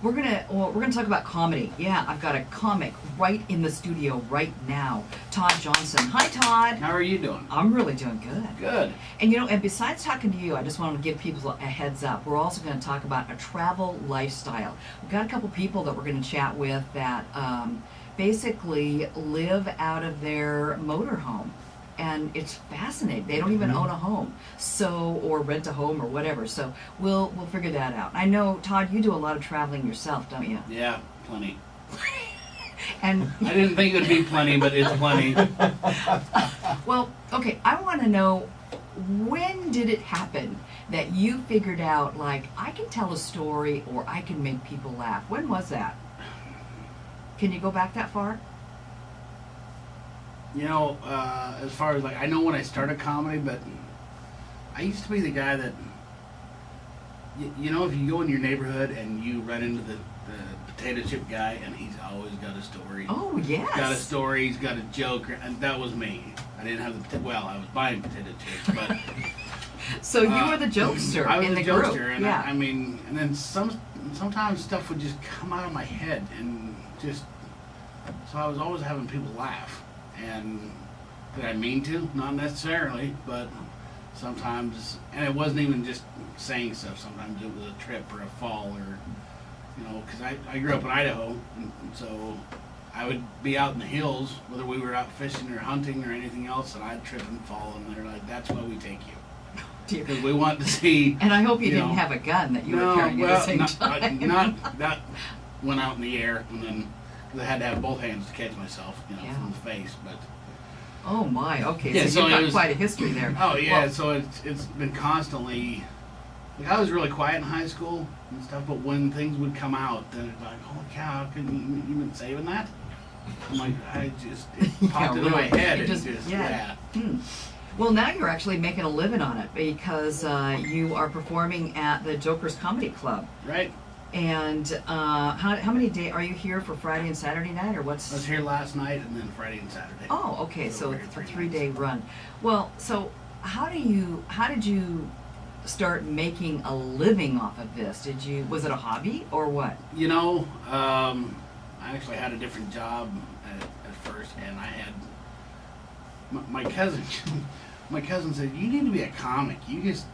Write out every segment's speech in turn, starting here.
we're gonna talk about comedy. Yeah, I've got a comic right in the studio right now. Todd Johnson. Hi, Todd. How are you doing? I'm really doing good. Good. And you know, and besides talking to you, I just want to give people a heads up. We're also going to talk about a travel lifestyle. We've got a couple people that we're going to chat with that basically live out of their motorhome. And it's fascinating. They don't even own a home, so, or rent a home or whatever. So we'll figure that out. I know, Todd, you do a lot of traveling yourself, don't you? Yeah, plenty. And I didn't think it would be plenty, but it's plenty. well, okay, I want to know, when did it happen that you figured out, like, I can tell a story or I can make people laugh? When was that? Can you go back that far? You know, as far as like, I know when I started comedy, but I used to be the guy that, you know, if you go in your neighborhood and you run into the potato chip guy and he's always got a story. Oh, yes. Got a story, he's got a joke, and that was me. I didn't have the, well, I was buying potato chips, but. So you were the jokester I was in the jokester, group. and yeah. I mean, and then sometimes stuff would just come out of my head and just, so I was always having people laugh. And did I mean to? Not necessarily, but sometimes, and it wasn't even just saying stuff. Sometimes it was a trip or a fall, or, you know, because I grew up in Idaho, and so I would be out in the hills, whether we were out fishing or hunting or anything else, and I'd trip and fall, and they're like, "That's why we take you, because we want to see." And I hope you didn't know, have a gun that you were carrying at the same time. Not that went out in the air, and then because I had to have both hands to catch myself, you know, Yeah. from the face, but. Oh my, okay, Yeah, so so you've got was, quite a history there. Oh yeah, Well, so it's been constantly, like I was really quiet in high school and stuff, but when things would come out, then it's like, holy cow, couldn't you been saving that? I'm like, it popped into my head and just yeah. Well, now you're actually making a living on it because you are performing at the Jokers Comedy Club. Right. And how many days are you here for Friday and Saturday night, or what's? I was here last night and then Friday and Saturday. Oh, okay, so we're it's here a 3 3-day run. Well, so how did you start making a living off of this? Was it a hobby or what? You know, I actually had a different job at first, and I had my cousin. My cousin said, "You need to be a comic. You just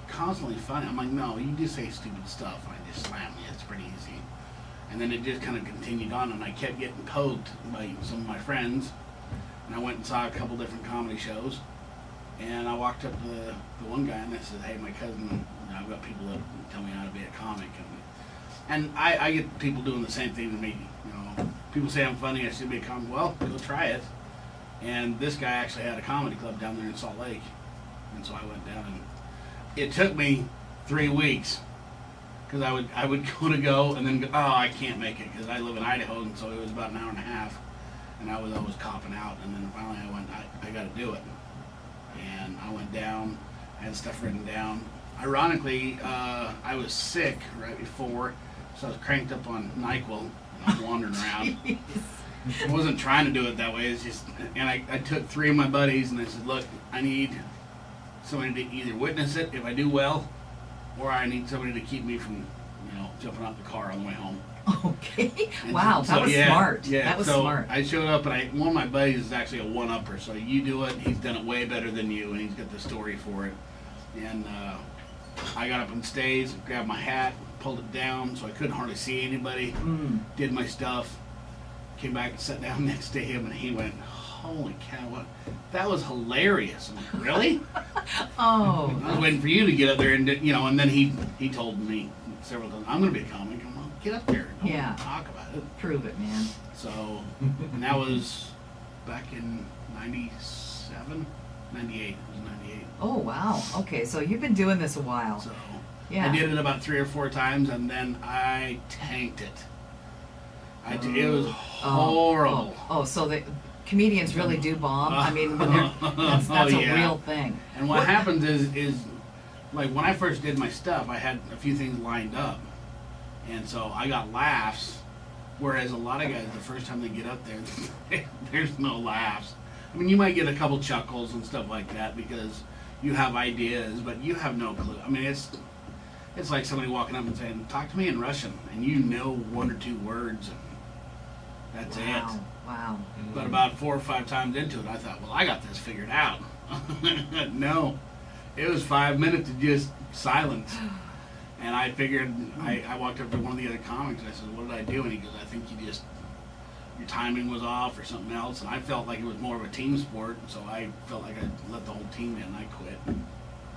constantly funny." I'm like, "No, you just say stupid stuff and I just slam you. It's pretty easy." And then it just kind of continued on, and I kept getting poked by some of my friends. And I went and saw a couple different comedy shows, and I walked up to the one guy and I said, "Hey, my cousin, you know, I've got people that tell me how to be a comic." And I get people doing the same thing to me. You know, people say I'm funny, I should be a comic. Well, go try it. And this guy actually had a comedy club down there in Salt Lake, and so I went down, and it took me 3 weeks because I would go and then go, oh, I can't make it because I live in Idaho, and so it was about an hour and a half, and I was always copping out, and then finally I went, I got to do it, and I went down, I had stuff written down. Ironically, I was sick right before, so I was cranked up on NyQuil, and I was wandering around. I wasn't trying to do it that way. It's just, and I took 3 of my buddies and I said, "Look, I need somebody to either witness it if I do well, or I need somebody to keep me from, you know, jumping out the car on the way home." Okay. And Wow, so, that was yeah, smart. Yeah, that was so smart. I showed up, and one of my buddies is actually a one-upper. So you do it, he's done it way better than you, and he's got the story for it. And I got up on stage, grabbed my hat, pulled it down so I couldn't hardly see anybody. Did my stuff. Came back and sat down next to him, and he went, "Holy cow, that was hilarious." I'm like, "Really?" Oh. I was waiting for you to get up there, and you know, and then he told me several times, "I'm going to be a comic." I'm like, "Get up there, don't talk about it." Prove it, man. So, and that was back in 97, 98. It was 98. Oh wow. Okay, so you've been doing this a while. So yeah. I did it about 3 or 4 times, and then I tanked it. It was horrible. Oh, so the comedians really do bomb? I mean, when that's a real thing. And what happens is, like, when I first did my stuff, I had a few things lined up. And so I got laughs, whereas a lot of guys, the first time they get up there, there's no laughs. I mean, you might get a couple chuckles and stuff like that because you have ideas, but you have no clue. I mean, it's like somebody walking up and saying, "Talk to me in Russian," and you know 1 or 2 words, and that's it. Wow. But about 4 or 5 times into it, I thought, well, I got this figured out. No, it was 5 minutes of just silence. And I figured, I walked up to one of the other comics and I said, "What did I do?" And he goes, "I think your timing was off or something else." And I felt like it was more of a team sport, so I felt like I let the whole team in and I quit.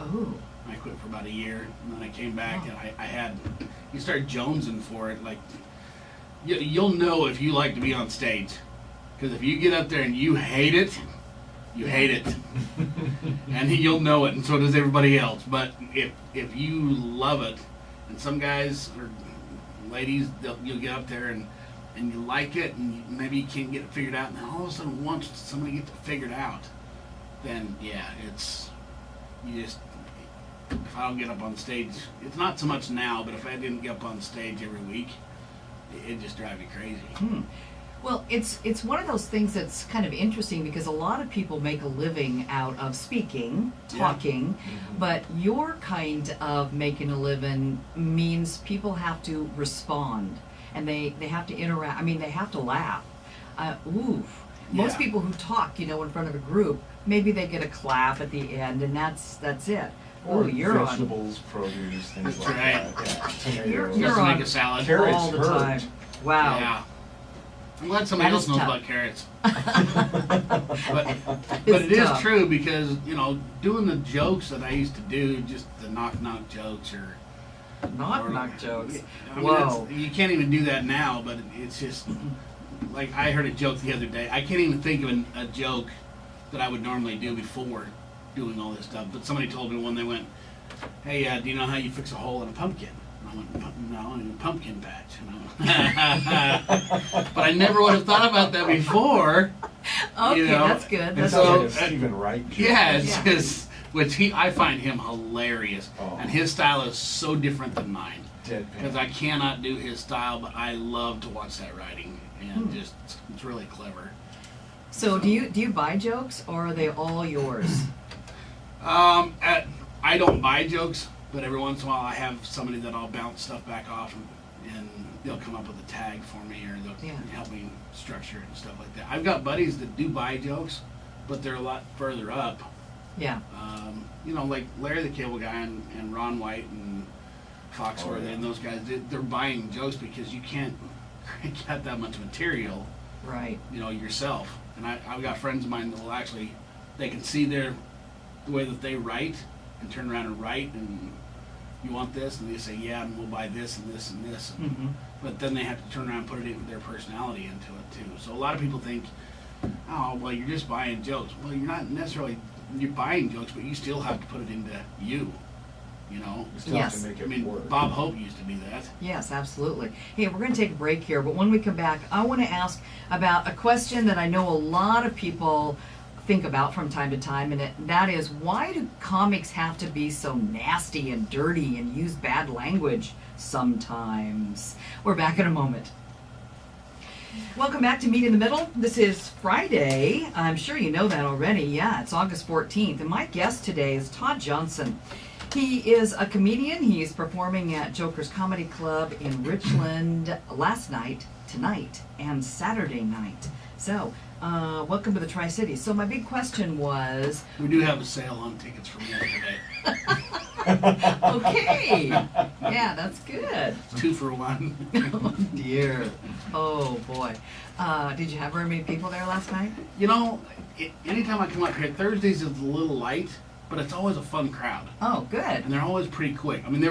Oh. I quit for about a year, and then I came back and you start jonesing for it. Like, you'll know if you like to be on stage. Because if you get up there and you hate it, you hate it. And you'll know it, and so does everybody else. But if you love it, and some guys or ladies, you'll get up there and you like it, and maybe you can't get it figured out, and then all of a sudden once somebody gets it figured out, then yeah, if I don't get up on stage, it's not so much now, but if I didn't get up on stage every week, it'd just drive me crazy. Well, it's one of those things that's kind of interesting because a lot of people make a living out of speaking, talking, but your kind of making a living means people have to respond and they have to interact. I mean, they have to laugh. Most people who talk, in front of a group, maybe they get a clap at the end and that's it. Or you're vegetables, produce, things That's like right. that. Yeah, You're tomatoes. Just on make a salad. Carrots all the hurt. time. Wow. Yeah. I'm glad somebody That else is knows tough. about carrots. But it is tough. true because, doing the jokes that I used to do, just the knock jokes or Knock jokes. I mean, Whoa. you can't even do that now, but it's just like I heard a joke the other day. I can't even think of a joke that I would normally do before doing all this stuff. But somebody told me one. They went, "Hey, do you know how you fix a hole in a pumpkin?" And I went, "No, in a pumpkin patch." But I never would have thought about that before. Okay, that's good. It That's sounds So- like a Stephen Wright joke. Yeah, it's Yeah. just I find him hilarious, Oh. and his style is so different than mine. Because Deadpan. I cannot do his style, but I love to watch that writing, and it's really clever. So do you buy jokes or are they all yours? I don't buy jokes, but every once in a while I have somebody that I'll bounce stuff back off, and they'll come up with a tag for me, or they'll help me structure it and stuff like that. I've got buddies that do buy jokes, but they're a lot further up. Yeah. Like Larry the Cable Guy and Ron White and Foxworth and those guys, they're buying jokes because you can't crank out that much material, Right. yourself. And I've got friends of mine that will actually, they can see the way that they write and turn around and write, and you want this, and they say, yeah, and we'll buy this and this and this. But then they have to turn around and put it in their personality into it too. So a lot of people think, oh, well, you're just buying jokes. Well, you're not necessarily, you're buying jokes, but you still have to put it into you. You still Yes. have to make I it mean, work. Bob Hope used to be that. Yes, absolutely. Hey, we're going to take a break here, but when we come back, I want to ask about a question that I know a lot of people think about from time to time, and that is, why do comics have to be so nasty and dirty and use bad language sometimes? We're back in a moment. Welcome back to Meet in the Middle. This is Friday. I'm sure you know that already. Yeah, it's August 14th, and my guest today is Todd Johnson. He is a comedian. He's performing at Joker's Comedy Club in Richland last night, tonight, and Saturday night. So, welcome to the Tri-Cities. So my big question was... We do have a sale on tickets from yesterday. Okay. Yeah, that's good. It's 2 for 1. Oh, dear. Oh, boy. Did you have very many people there last night? Anytime I come up here, Thursdays is a little light, but it's always a fun crowd. Oh, good. And they're always pretty quick. I mean,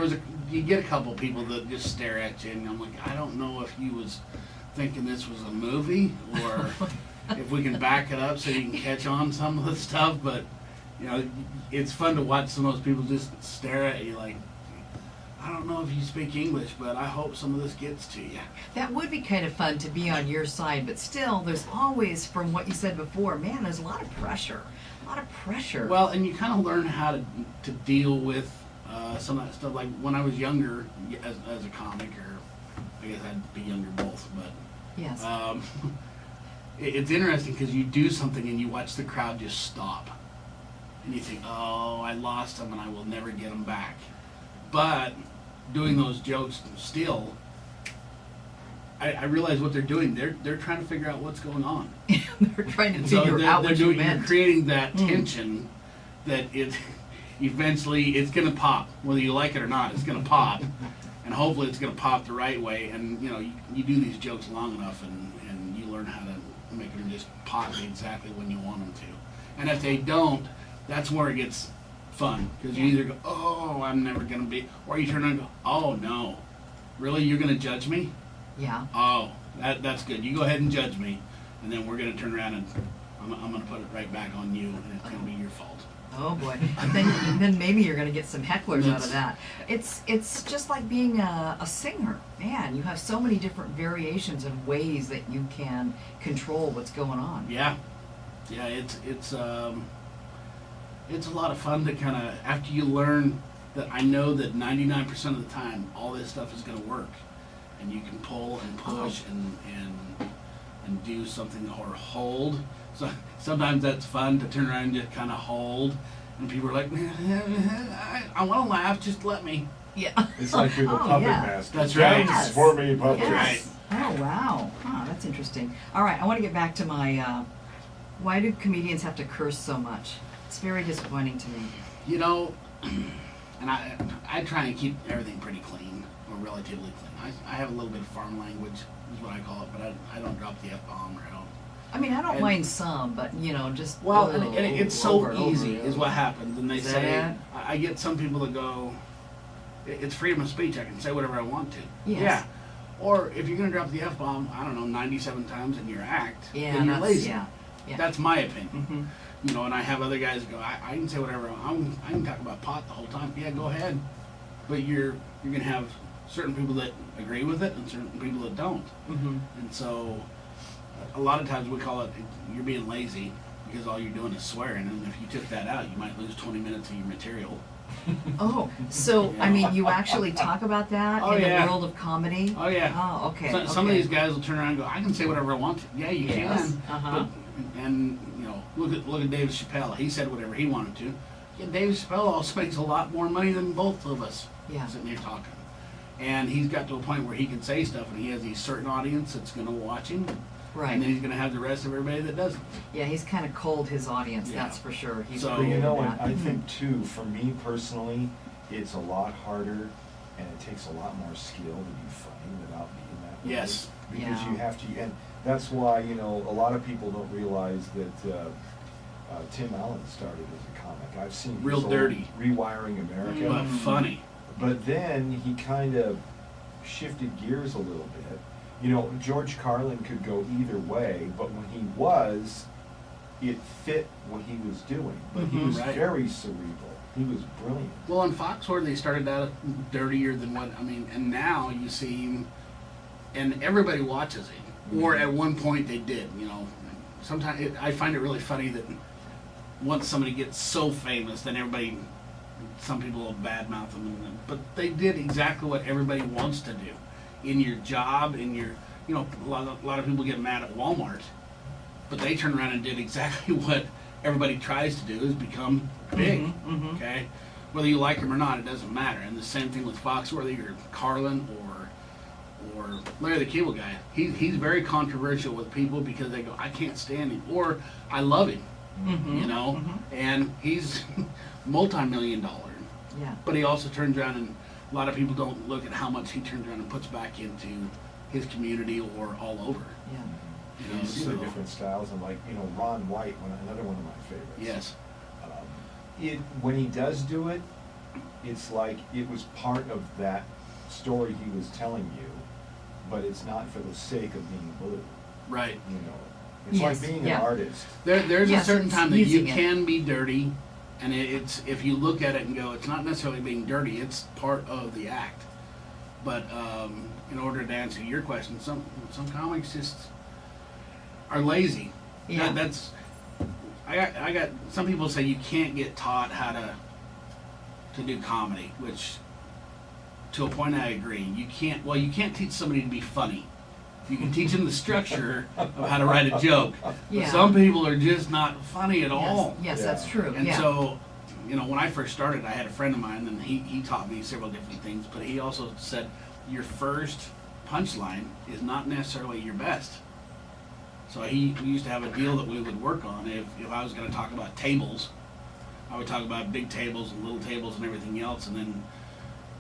you get a couple people that just stare at you, and I'm like, I don't know if you was thinking this was a movie, or if we can back it up so you can catch on some of the stuff, but, it's fun to watch some of those people just stare at you like, I don't know if you speak English, but I hope some of this gets to you. That would be kind of fun to be on your side, but still, there's always, from what you said before, man, there's a lot of pressure. A lot of pressure. Well, and you kind of learn how to deal with some of that stuff. Like when I was younger, as a comic, or I guess I'd be younger both, but yes. It's interesting because you do something and you watch the crowd just stop. And you think, oh, I lost them and I will never get them back. But doing those jokes still, I realize what they're doing. They're trying to figure out what's going on. They're trying to And so figure out what you you're meant. creating that tension that it eventually it's gonna pop. Whether you like it or not, it's gonna pop. And hopefully it's gonna pop the right way. And you do these jokes long enough and you learn how to make them just pop exactly when you want them to. And if they don't, that's where it gets fun. Because you either go, oh, I'm never gonna be, or you turn around and go, oh no, really, you're gonna judge me? Yeah. Oh, that's good. You go ahead and judge me, and then we're going to turn around and I'm going to put it right back on you, and it's going to be your fault. Oh boy. Then maybe you're going to get some hecklers out of that. It's just like being a singer. Man, you have so many different variations and ways that you can control what's going on. Yeah, it's a lot of fun to kind of after you learn that I know that 99% of the time all this stuff is going to work. And you can pull and push and do something or hold. So sometimes that's fun to turn around and just kind of hold. And people are like, I want to laugh, just let me. Yeah. It's like you're the puppet yeah. master. That's right. Dance for me, puppet. Yes. Oh wow. Huh, that's interesting. All right, I want to get back to my. Why do comedians have to curse so much? It's very disappointing to me. And I try and keep everything pretty clean or relatively clean. I have a little bit of farm language, is what I call it, but I don't drop the F-bomb or I don't. I mean, I don't mind some, but just. Well, and it's so over and over, easy yeah. is what happens. And they Is say, that it? I get some people that go, it's freedom of speech. I can say whatever I want to. Yes. Yeah. Or if you're going to drop the F-bomb, I don't know, 97 times in your act, Yeah, then you're that's lazy. yeah. That's my opinion. Mm-hmm. And I have other guys that go, I can say whatever I want. I can talk about pot the whole time. Yeah, go ahead. But you're going to have certain people that agree with it and certain people that don't. Mm-hmm. And so a lot of times we call it you're being lazy because all you're doing is swearing. And if you took that out, you might lose 20 minutes of your material. Oh, so Yeah. I mean, you actually talk about that Oh, in yeah. the world of comedy? Oh, yeah. Oh, okay. Some of okay. these guys will turn around and go, I can say whatever I want to. Yeah, you Yes. can. Uh-huh. But, and, look at Dave Chappelle. He said whatever he wanted to. Yeah, Dave Chappelle also makes a lot more money than both of us Yeah. sitting here talking. And he's got to a point where he can say stuff and he has a certain audience that's going to watch him. Right. And then he's going to have the rest of everybody that doesn't. Yeah, he's kind of cold his audience, Yeah. that's for sure. He's So- But pretty you good know, at and that. I think too, for me personally, it's a lot harder and it takes a lot more skill to be funny without being that way. Yes. Because Yeah. you have to, and that's why, a lot of people don't realize that Tim Allen started as a comic. I've seen his Real old dirty. Rewiring America. But funny. But then he kind of shifted gears a little bit. George Carlin could go either way, but when he was, it fit what he was doing. But he was Right. very cerebral. He was brilliant. Well, in Foxworth, they started out dirtier than and now you see him, and everybody watches him. Or at one point they did, Sometimes I find it really funny that once somebody gets so famous, then some people will badmouth them, but they did exactly what everybody wants to do. In your job, a lot of people get mad at Walmart, but they turn around and did exactly what everybody tries to do, is become big, Mhm. okay? Whether you like him or not, it doesn't matter. And the same thing with Fox, whether you're Carlin or Larry the Cable Guy. He's very controversial with people because they go, I can't stand him, or I love him, Mhm. and he's multi-million-dollar. Yeah. But he also turns around, and a lot of people don't look at how much he turns around and puts back into his community or all over. Yeah. You see the different styles, and Ron White, another one of my favorites. Yes. When he does do it, it's like it was part of that story he was telling you, but it's not for the sake of being blue. Right. It's Yes, like being yeah. an artist. There's Yes, a certain it's time that you using it. can be dirty, and it's if you look at it and go, it's not necessarily being dirty, it's part of the act. But in order to answer your question, some comics just are lazy. Yeah. I got some people say you can't get taught how to do comedy, which to a point I agree. You can't teach somebody to be funny. You can teach them the structure of how to write a joke. Yeah. But some people are just not funny at all. Yes, Yeah. that's true. And yeah. so you know, when I first started, I had a friend of mine, and he taught me several different things, but he also said your first punchline is not necessarily your best. So we used to have a deal that we would work on. If I was going to talk about tables, I would talk about big tables and little tables and everything else, and then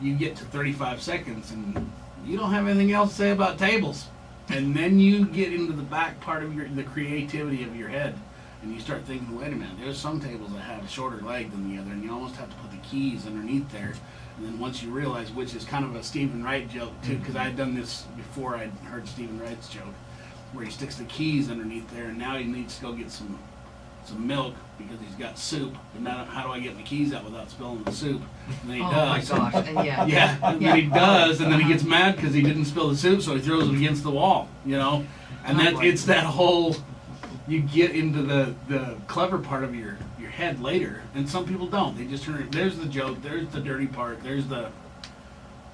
you get to 35 seconds and you don't have anything else to say about tables. And then you get into the back part of the creativity of your head, and you start thinking, wait a minute, there's some tables that have a shorter leg than the other, and you almost have to put the keys underneath there. And then once you realize, which is kind of a Stephen Wright joke too, because I had done this before I'd heard Stephen Wright's joke, where he sticks the keys underneath there, and now he needs to go get some milk because he's got soup. And now, how do I get my keys out without spilling the soup? And then he does. Oh my gosh! And And then he does, and then he gets mad because he didn't spill the soup, so he throws it against the wall. You know, and then it's that whole. You get into the clever part of your head later, and some people don't. They just turn. There's the joke. There's the dirty part. There's the.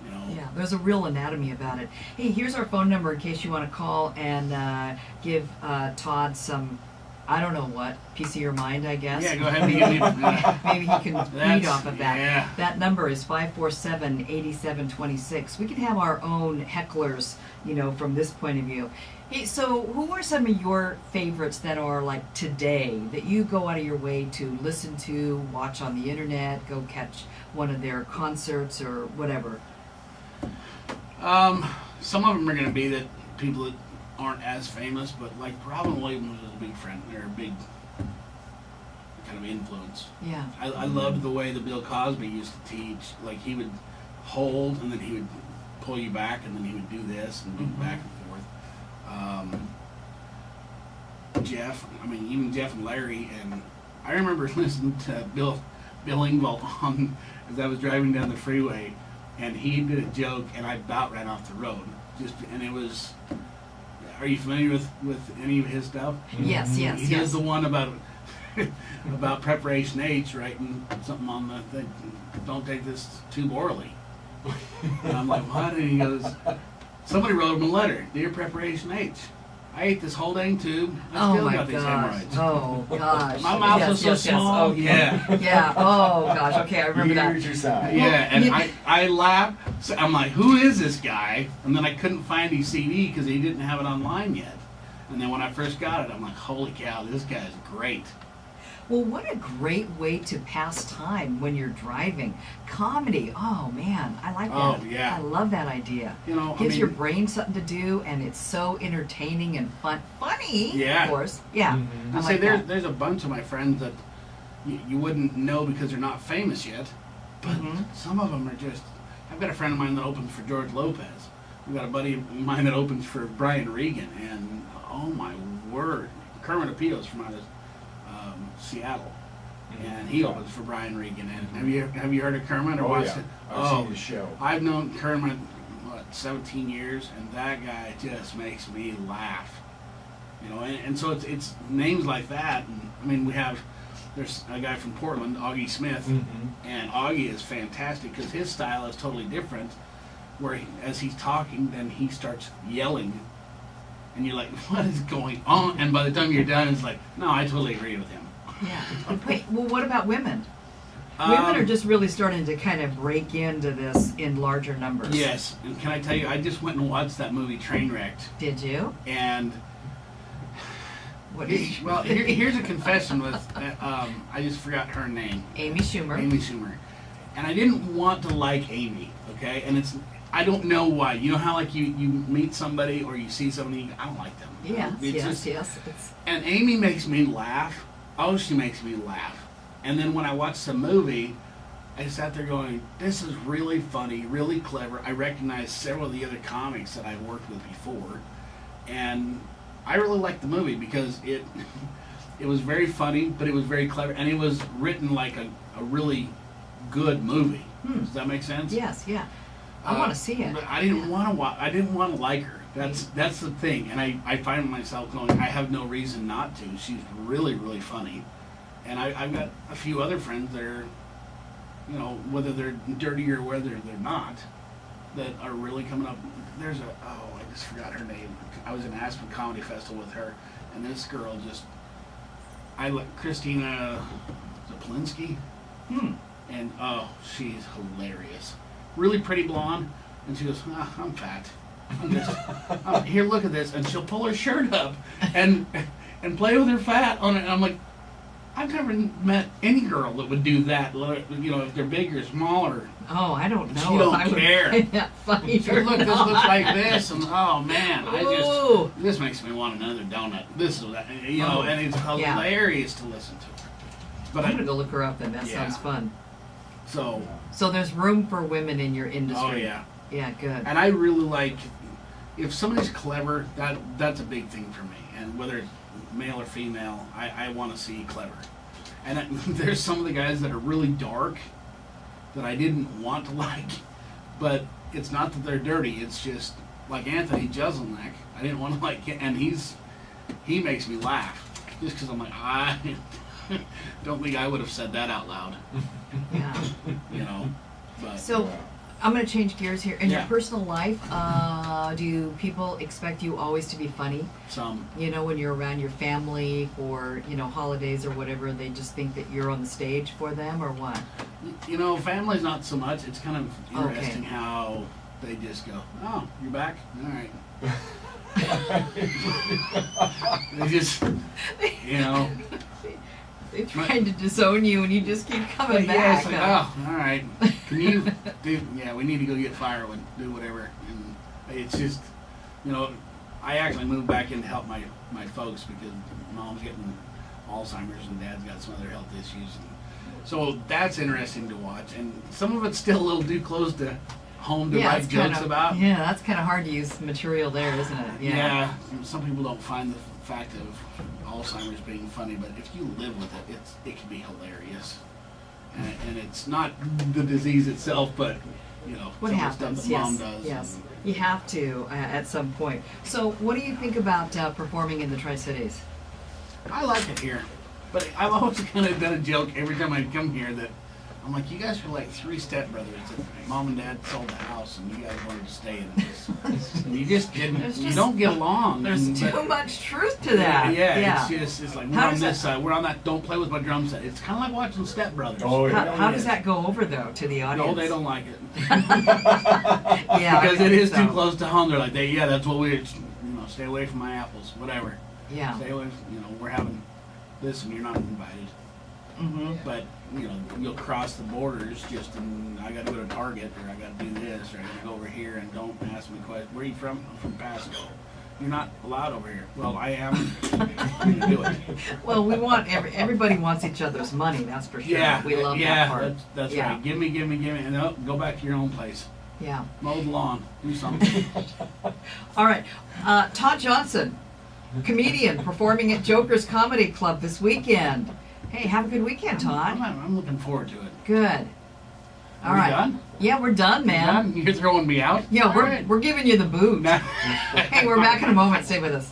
You know. Yeah, there's a real anatomy about it. Hey, here's our phone number in case you want to call and give Todd some, I don't know what, piece of your mind, I guess. Yeah, go ahead and give me. Maybe he can read off of that. Yeah. That number is 547-8726. We can have our own hecklers, you know, from this point of view. Hey, so who are some of your favorites that are like today that you go out of your way to listen to, watch on the internet, go catch one of their concerts or whatever? Some of them are going to be that people that aren't as famous, but like Robin Williams was a big friend. They're a big kind of influence. Yeah. I loved the way that Bill Cosby used to teach. Like he would hold, and then he would pull you back, and then he would do this and do back and forth. Jeff, I mean, even Jeff and Larry, and I remember listening to Bill Engvall on as I was driving down the freeway, and he did a joke, and I about ran off the road. And it was. Are you familiar with any of his stuff? Yes, yes, He does the one about Preparation H, writing something on the thing. Don't take this tube orally. And I'm like, what? And he goes, somebody wrote him a letter. Dear Preparation H, I ate this whole dang tube. I Oh still my got these gosh. hemorrhoids. Oh gosh. My mouth was so small. Oh, Yeah. Yeah. Oh gosh. Okay, I remember that. Here's your side. Yeah, and you- I laughed. So I'm like, who is this guy? And then I couldn't find his CD because he didn't have it online yet. And then when I first got it, I'm like, holy cow, this guy's great. Well, what a great way to pass time when you're driving. Comedy. Oh man, I like that. Oh, yeah. I love that idea. You know, Gives your brain something to do, and it's so entertaining and funny. Yeah. Of course. Yeah. Mhm. I I say like that. there's a bunch of my friends that you wouldn't know because they're not famous yet, but some of them are just. I've got a friend of mine that opens for George Lopez. I've got a buddy of mine that opens for Brian Regan, and oh my word, Kermit Apito's from out of Seattle, and he opens for Brian Regan. And have you heard of Kermit or Oh watched yeah, it? I've seen his show. I've known Kermit 17 years, and that guy just makes me laugh. You know, and so it's names like that. And I mean, there's a guy from Portland, Augie Smith, and Augie is fantastic because his style is totally different. Where as he's talking, then he starts yelling, and you're like, "What is going on?" And by the time you're done, it's like, "No, I totally agree with him." Yeah. Wait. Well, what about women? Women are just really starting to kind of break into this in larger numbers. Yes, and can I tell you, I just went and watched that movie Trainwrecked, Did you? and What did you? well, here's a confession with I just forgot her name, Amy Schumer. Amy Schumer, and I didn't want to like Amy, okay, and I don't know why. You know how like you meet somebody or you see somebody, I don't like them. Yes. It's Yes. just- Yes. It's, And Amy makes me laugh. Oh, she makes me laugh. And then when I watched the movie, I sat there going, this is really funny, really clever. I recognized several of the other comics that I've worked with before. And I really liked the movie because it was very funny, but it was very clever. And it was written like a really good movie. Does that make sense? yes. Yeah. I want to see it. But I didn't want to watch. I didn't want to like her. That's the thing, and I find myself going, I have no reason not to. She's really, really funny, and I've got a few other friends that are, you know, whether they're dirty or whether they're not, that are really coming up. There's I just forgot her name. I was in Aspen Comedy Festival with her, and this girl just, I like Christina Zaplinsky. And oh, she's hilarious. Really pretty blonde, and she goes, I'm fat. Here, look at this, and she'll pull her shirt up and play with her fat on it. And I'm like, I've never met any girl that would do that. You know, if they're big or small or. Oh, I don't know. She don't if I care. Would find that funny Here, or look, this not. looks like this, and oh man, Ooh. this makes me want another donut. This is that, you know, and it's Yeah. hilarious to listen to. But I'm gonna go look her up then. That Yeah. sounds fun. So. So there's room for women in your industry. Oh yeah. Yeah, good. And I really like, if somebody's clever, that's a big thing for me. And whether it's male or female, I want to see clever. And there's some of the guys that are really dark that I didn't want to like, but it's not that they're dirty. It's just like Anthony Jeselnik. I didn't want to like, and he makes me laugh just because I'm like, I don't think I would have said that out loud. Yeah. You know. But So, I'm going to change gears here. In your Yeah. personal life, do people expect you always to be funny? some. You know, when you're around your family for, you know, holidays or whatever, they just think that you're on the stage for them or what? You know, family's not so much. It's kind of Okay. interesting how they just go, "Oh, you're back? All right." They just, you know. They're trying to disown you and you just keep coming Yeah, back. it's like, huh? oh, all right. Can you do? Yeah, we need to go get firewood. Do whatever. And it's just, you know, I actually moved back in to help my folks because mom's getting Alzheimer's and dad's got some other health issues. And so that's interesting to watch. And some of it's still a little too close to home to write it's jokes about. Yeah, that's kind of hard to use material there, isn't it? Yeah. Some people don't find the fact of Alzheimer's being funny, but if you live with it, it can be hilarious. And it's not the disease itself, but you know, What some of the happens? stuff that mom Yes, does. yes. You have to at some point. So, what do you think about performing in the Tri-Cities? I like it here, but I've always kind of done a joke every time I come here that I'm like, you guys are like three stepbrothers that mom and dad sold the house and you guys wanted to stay in it. And you just didn't. There's You just- don't get along. There's and- too but- much truth to that. Yeah, it's like we're How on does this that- side, we're on that. Don't play with my drum set. It's kind of like watching Step Brothers. Oh, yeah. How does that go over though to the audience? No, they don't like it Yeah, because I it is think too close to home. They're like, yeah, that's what we, stay away from my apples, whatever. Yeah. Stay away. We're having this, and you're not invited. Mm-hmm. But you'll cross the borders just and I got to go to Target or I got to do this or I got to go over here and don't ask me questions. Where are you from? I'm from Pasco. You're not allowed over here. Well, I am. I'm gonna do it. Well, we want everybody wants each other's money. That's for sure. Yeah, we love that part. That's Yeah. right. Give me, and go back to your own place. Yeah. Mow the lawn. Do something. All right. Todd Johnson, comedian, performing at Joker's Comedy Club this weekend. Hey, have a good weekend, Todd. I'm looking forward to it. Good. All Are we right. done? Yeah, we're done, man. Done? You're throwing me out? Yeah, All we're right. we're giving you the boot. Nah. Hey, we're back in a moment. Stay with us.